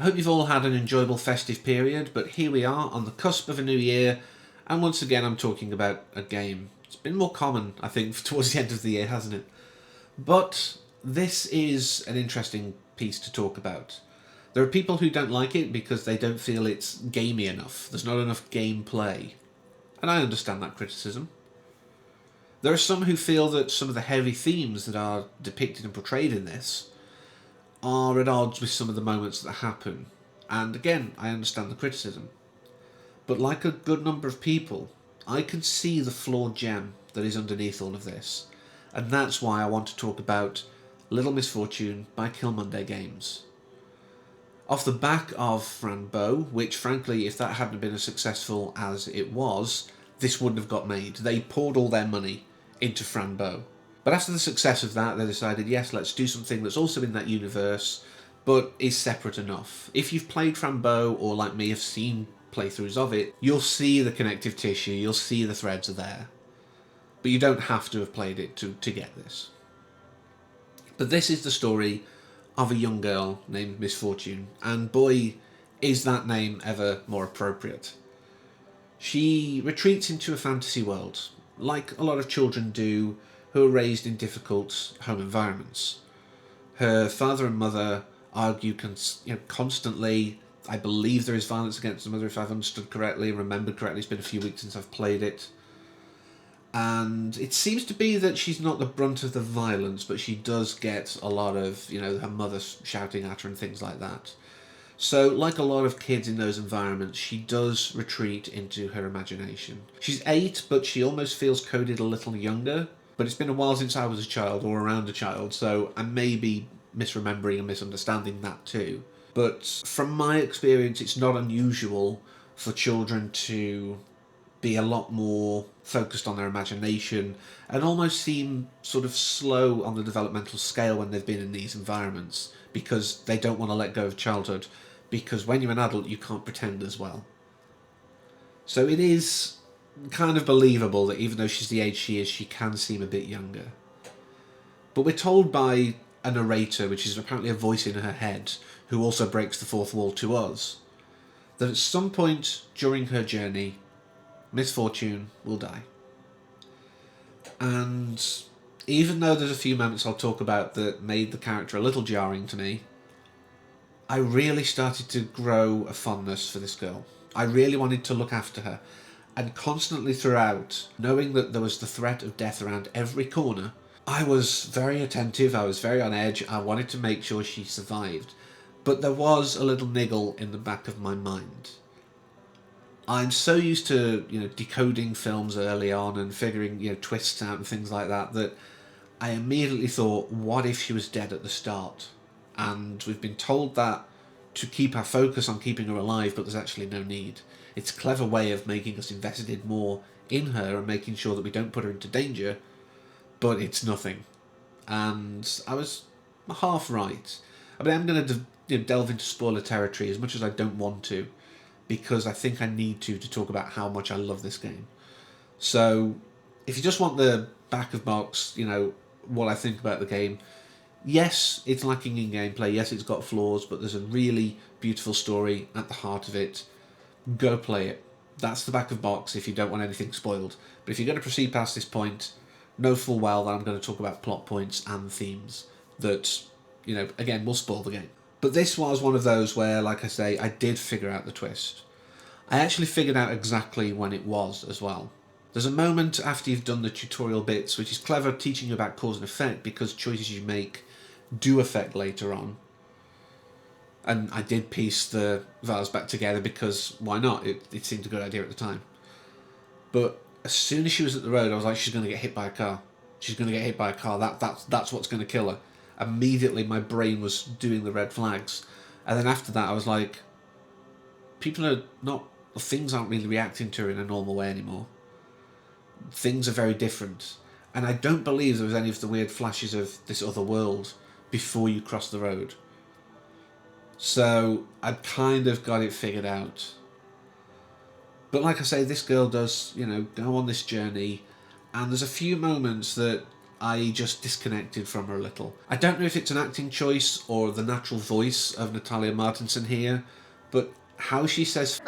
I hope you've all had an enjoyable festive period, but here we are on the cusp of a new year, and once again I'm talking about a game. It's been more common, I think, towards the end of the year, hasn't it? But this is an interesting piece to talk about. There are people who don't like it because they don't feel it's gamey enough. There's not enough gameplay. And I understand that criticism. There are some who feel that some of the heavy themes that are depicted and portrayed in this are at odds with some of the moments that happen. And again, I understand the criticism. But like a good number of people, I can see the flawed gem that is underneath all of this. And that's why I want to talk about Little Misfortune by Killmonday Games. Off the back of Frambo, which frankly, if that hadn't been as successful as it was, this wouldn't have got made. They poured all their money into Frambo. But after the success of that, they decided, yes, let's do something that's also in that universe, but is separate enough. If you've played Frambo, or like me, have seen playthroughs of it, you'll see the connective tissue, you'll see the threads are there. But you don't have to have played it to get this. But this is the story of a young girl named Misfortune, and boy, is that name ever more appropriate. She retreats into a fantasy world, like a lot of children do who are raised in difficult home environments. Her father and mother argue constantly. I believe there is violence against the mother, if I've understood correctly and remembered correctly. It's been a few weeks since I've played it. And it seems to be that she's not the brunt of the violence, but she does get a lot of, her mother shouting at her and things like that. So, like a lot of kids in those environments, she does retreat into her imagination. She's 8, but she almost feels coded a little younger. But it's been a while since I was a child, or around a child, so I may be misremembering and misunderstanding that too. But from my experience, it's not unusual for children to be a lot more focused on their imagination and almost seem sort of slow on the developmental scale when they've been in these environments because they don't want to let go of childhood, because when you're an adult you can't pretend as well. So it is kind of believable that even though she's the age she is, she can seem a bit younger. But we're told by a narrator, which is apparently a voice in her head, who also breaks the fourth wall to us, that at some point during her journey, Misfortune will die. And even though there's a few moments I'll talk about that made the character a little jarring to me, I really started to grow a fondness for this girl. I really wanted to look after her. And constantly throughout, knowing that there was the threat of death around every corner, I was very attentive, I was very on edge, I wanted to make sure she survived. But there was a little niggle in the back of my mind. I'm so used to, decoding films early on and figuring, twists out and things like that, that I immediately thought, what if she was dead at the start? And we've been told that to keep our focus on keeping her alive, but there's actually no need. It's a clever way of making us invested more in her and making sure that we don't put her into danger, but it's nothing. And I was half right. I mean, I'm going to delve into spoiler territory as much as I don't want to, because I think I need to talk about how much I love this game. So, if you just want the back of box, what I think about the game, yes, it's lacking in gameplay, yes, it's got flaws, but there's a really beautiful story at the heart of it. Go play it. That's the back of box if you don't want anything spoiled. But if you're going to proceed past this point, know full well that I'm going to talk about plot points and themes that, again, will spoil the game. But this was one of those where, like I say, I did figure out the twist. I actually figured out exactly when it was as well. There's a moment after you've done the tutorial bits, which is clever, teaching you about cause and effect, because choices you make do affect later on. And I did piece the vase back together because why not? It seemed a good idea at the time. But as soon as she was at the road, I was like, she's going to get hit by a car. She's going to get hit by a car. That's what's going to kill her. Immediately my brain was doing the red flags. And then after that I was like, things aren't really reacting to her in a normal way anymore. Things are very different. And I don't believe there was any of the weird flashes of this other world before you cross the road. So I'd kind of got it figured out. But like I say, this girl does, go on this journey, and there's a few moments that I just disconnected from her a little. I don't know if it's an acting choice or the natural voice of Natalia Martinson here, but how she says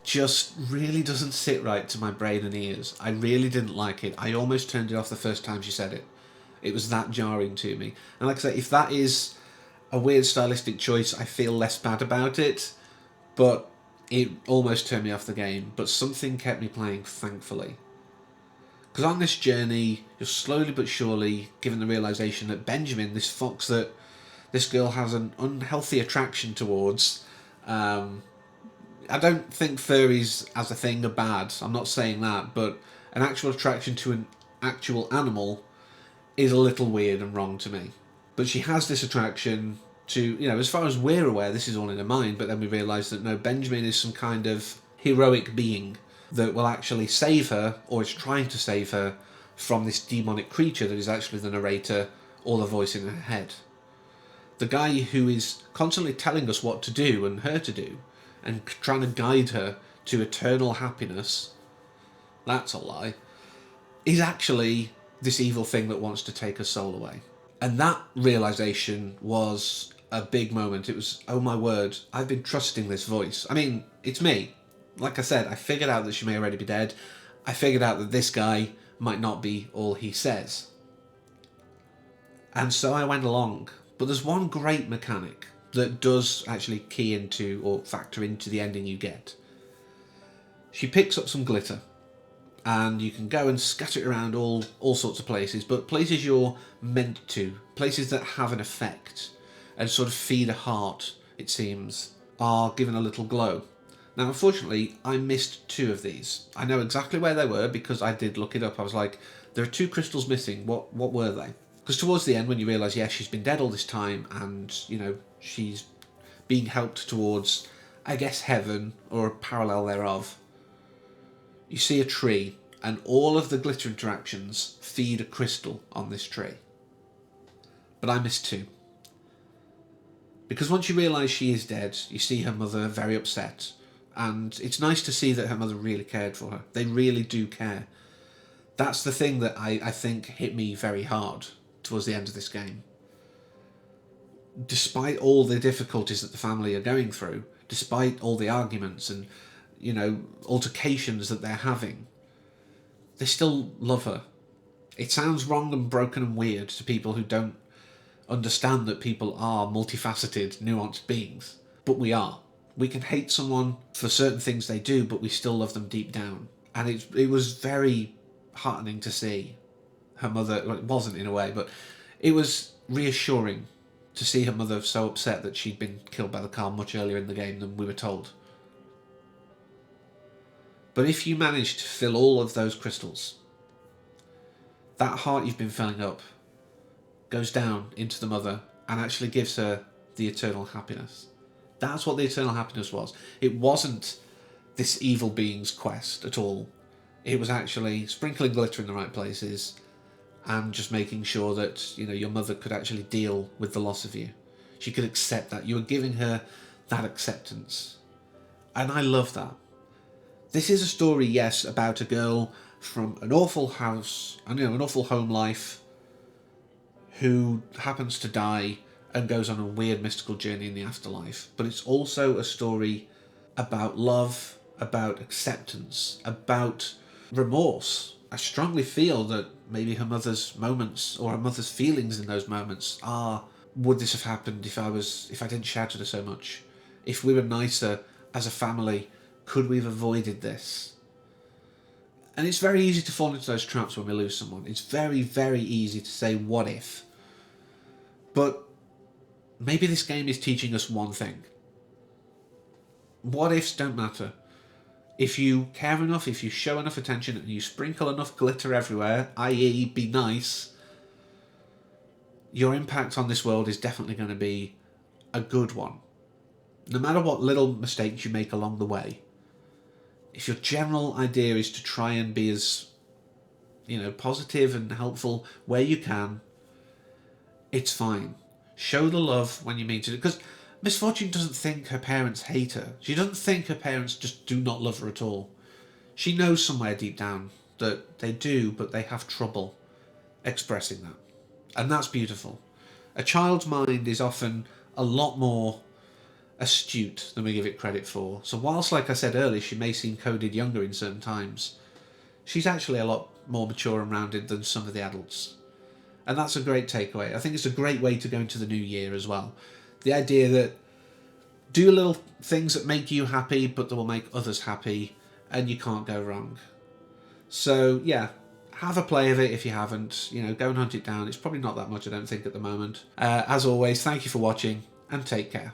just really doesn't sit right to my brain and ears. I really didn't like it. I almost turned it off the first time she said it. It was that jarring to me. And like I say, if that is a weird stylistic choice, I feel less bad about it, but it almost turned me off the game. But something kept me playing, thankfully. Because on this journey, you're slowly but surely given the realisation that Benjamin, this fox that this girl has an unhealthy attraction towards, I don't think furries as a thing are bad, I'm not saying that, but an actual attraction to an actual animal is a little weird and wrong to me. But she has this attraction to, you know, as far as we're aware, this is all in her mind, but then we realise that no, Benjamin is some kind of heroic being that will actually save her, or is trying to save her, from this demonic creature that is actually the narrator or the voice in her head. The guy who is constantly telling us what to do and her to do, and trying to guide her to eternal happiness, that's a lie, is actually this evil thing that wants to take her soul away. And that realisation was a big moment. It was, oh my word, I've been trusting this voice. I mean, it's me. Like I said, I figured out that she may already be dead. I figured out that this guy might not be all he says. And so I went along. But there's one great mechanic that does actually key into or factor into the ending you get. She picks up some glitter, and you can go and scatter it around all sorts of places, but places you're meant to, places that have an effect and sort of feed a heart, it seems, are given a little glow. Now, unfortunately, I missed 2 of these. I know exactly where they were because I did look it up. I was like, there are 2 crystals missing. What were they? Because towards the end, when you realise, yes, she's been dead all this time, and, you know, she's being helped towards, I guess, heaven, or a parallel thereof, you see a tree, and all of the glitter interactions feed a crystal on this tree. But I missed 2. Because once you realise she is dead, you see her mother very upset, and it's nice to see that her mother really cared for her. They really do care. That's the thing that I think hit me very hard towards the end of this game. Despite all the difficulties that the family are going through, despite all the arguments and, you know, altercations that they're having, they still love her. It sounds wrong and broken and weird to people who don't understand that people are multifaceted, nuanced beings. But we are. We can hate someone for certain things they do, but we still love them deep down. And it was very heartening to see her mother, well, it wasn't in a way, but it was reassuring to see her mother so upset that she'd been killed by the car much earlier in the game than we were told. But if you manage to fill all of those crystals, that heart you've been filling up goes down into the mother and actually gives her the eternal happiness. That's what the eternal happiness was. It wasn't this evil being's quest at all. It was actually sprinkling glitter in the right places and just making sure that, you know, your mother could actually deal with the loss of you. She could accept that. You were giving her that acceptance. And I love that. This is a story, yes, about a girl from an awful house, and, you know, an awful home life, who happens to die and goes on a weird mystical journey in the afterlife. But it's also a story about love, about acceptance, about remorse. I strongly feel that maybe her mother's moments, or her mother's feelings in those moments, are, would this have happened if I didn't shout at her so much? If we were nicer as a family, could we have avoided this? And it's very easy to fall into those traps when we lose someone. It's very, very easy to say, what if? But maybe this game is teaching us one thing. What ifs don't matter. If you care enough, if you show enough attention, and you sprinkle enough glitter everywhere, i.e. be nice, your impact on this world is definitely going to be a good one. No matter what little mistakes you make along the way, if your general idea is to try and be as, you know, positive and helpful where you can, it's fine. Show the love when you mean to. Because Misfortune doesn't think her parents hate her. She doesn't think her parents just do not love her at all. She knows somewhere deep down that they do, but they have trouble expressing that. And that's beautiful. A child's mind is often a lot more astute than we give it credit for. So whilst, like I said earlier, she may seem coded younger in certain times, she's actually a lot more mature and rounded than some of the adults. And that's a great takeaway. I think it's a great way to go into the new year as well. The idea that do little things that make you happy, but that will make others happy, and you can't go wrong. So yeah, have a play of it if you haven't. Go and hunt it down. It's probably not that much, I don't think, at the moment. As always, thank you for watching, and take care.